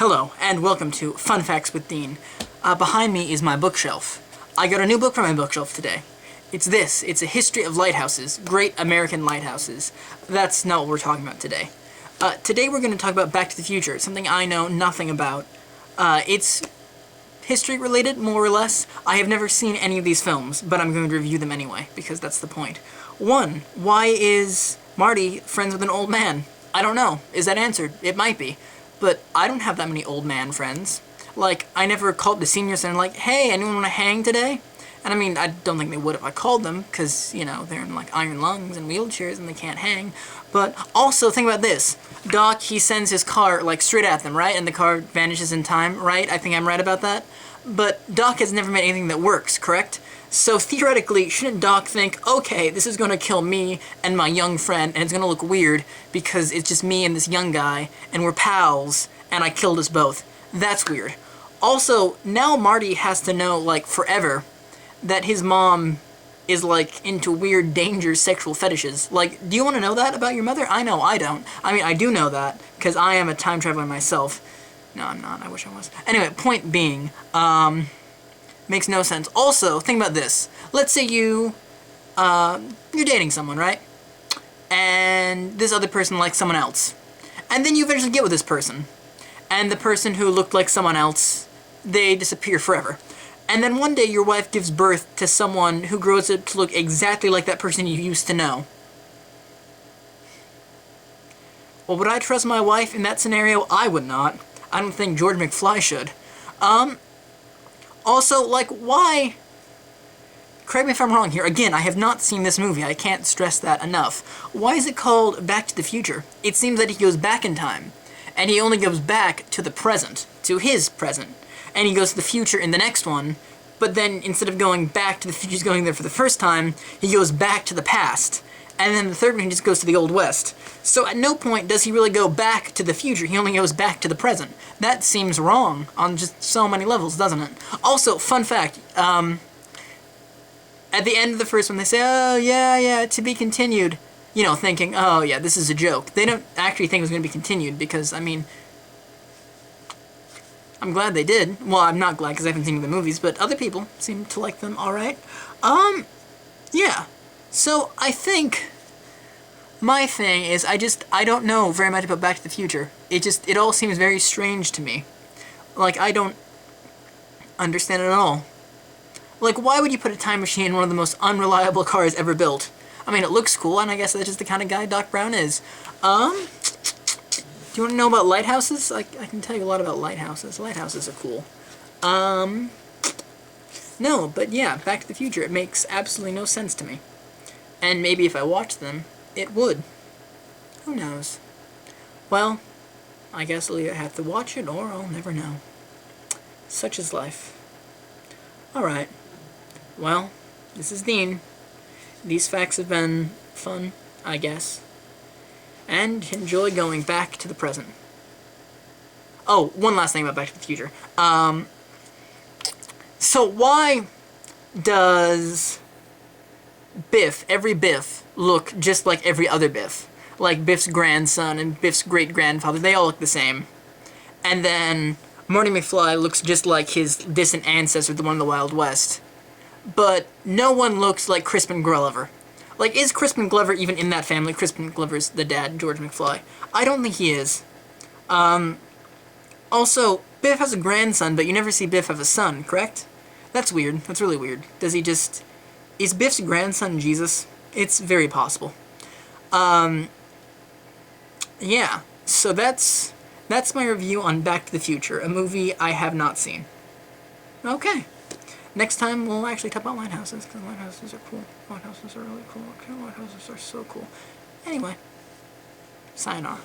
Hello, and welcome to Fun Facts with Dean. Behind me is my bookshelf. I got a new book from my bookshelf today. It's this. It's a history of lighthouses. Great American lighthouses. That's not what we're talking about today. Today we're going to talk about Back to the Future, something I know nothing about. It's history related, more or less. I have never seen any of these films, but I'm going to review them anyway, because that's the point. 1. Why is Marty friends with an old man? I don't know. Is that answered? It might be. But I don't have that many old man friends. Like, I never called the seniors and like, hey, anyone want to hang today? And I mean, I don't think they would if I called them, because, you know, they're in like iron lungs and wheelchairs and they can't hang. But also, think about this. Doc, he sends his car like straight at them, right? And the car vanishes in time, right? I think I'm right about that. But Doc has never made anything that works, correct? So theoretically, shouldn't Doc think, okay, this is going to kill me and my young friend, and it's going to look weird because it's just me and this young guy, and we're pals, and I killed us both. That's weird. Also, now Marty has to know, like, forever, that his mom is, like, into weird, dangerous sexual fetishes. Like, do you want to know that about your mother? I know, I don't. I mean, I do know that, because I am a time traveler myself. No, I'm not. I wish I was. Anyway, point being, makes no sense. Also, think about this. Let's say you're dating someone, right? And this other person likes someone else. And then you eventually get with this person. And the person who looked like someone else, they disappear forever. And then one day your wife gives birth to someone who grows up to look exactly like that person you used to know. Well, would I trust my wife in that scenario? I would not. I don't think George McFly should. Also, like, why? Correct me if I'm wrong here. Again, I have not seen this movie. I can't stress that enough. Why is it called Back to the Future? It seems that he goes back in time. And he only goes back to the present. To his present. And he goes to the future in the next one. But then, instead of going back to the future, he's going there for the first time, he goes back to the past. And then the third one, he just goes to the Old West. So at no point does he really go back to the future. He only goes back to the present. That seems wrong on just so many levels, doesn't it? Also, fun fact, at the end of the first one, they say, oh, yeah, to be continued. You know, thinking, oh, yeah, this is a joke. They don't actually think it was going to be continued because, I mean, I'm glad they did. Well, I'm not glad because I haven't seen the movies, but other people seem to like them alright. Yeah. So, I think my thing is, I don't know very much about Back to the Future. It all seems very strange to me. Like, I don't understand it at all. Like, why would you put a time machine in one of the most unreliable cars ever built? I mean, it looks cool, and I guess that's just the kind of guy Doc Brown is. Do you want to know about lighthouses? I can tell you a lot about lighthouses. Lighthouses are cool. No, but yeah, Back to the Future, it makes absolutely no sense to me. And maybe if I watched them, it would. Who knows? Well, I guess I'll either have to watch it or I'll never know. Such is life. Alright. Well, this is Dean. These facts have been fun, I guess. And enjoy going back to the present. Oh, one last thing about Back to the Future. So why does Biff, every Biff, look just like every other Biff? Like Biff's grandson and Biff's great-grandfather, they all look the same. And then Marty McFly looks just like his distant ancestor, the one in the Wild West. But no one looks like Crispin Glover. Like, is Crispin Glover even in that family? Crispin Glover's the dad, George McFly. I don't think he is. Also, Biff has a grandson, but you never see Biff have a son, correct? That's weird. That's really weird. Does he just... Is Biff's grandson Jesus? It's very possible. Yeah. So that's my review on Back to the Future, a movie I have not seen. Okay. Next time, we'll actually talk about lighthouses, because lighthouses are cool. Lighthouses are really cool. Okay, lighthouses are so cool. Anyway, sayonara.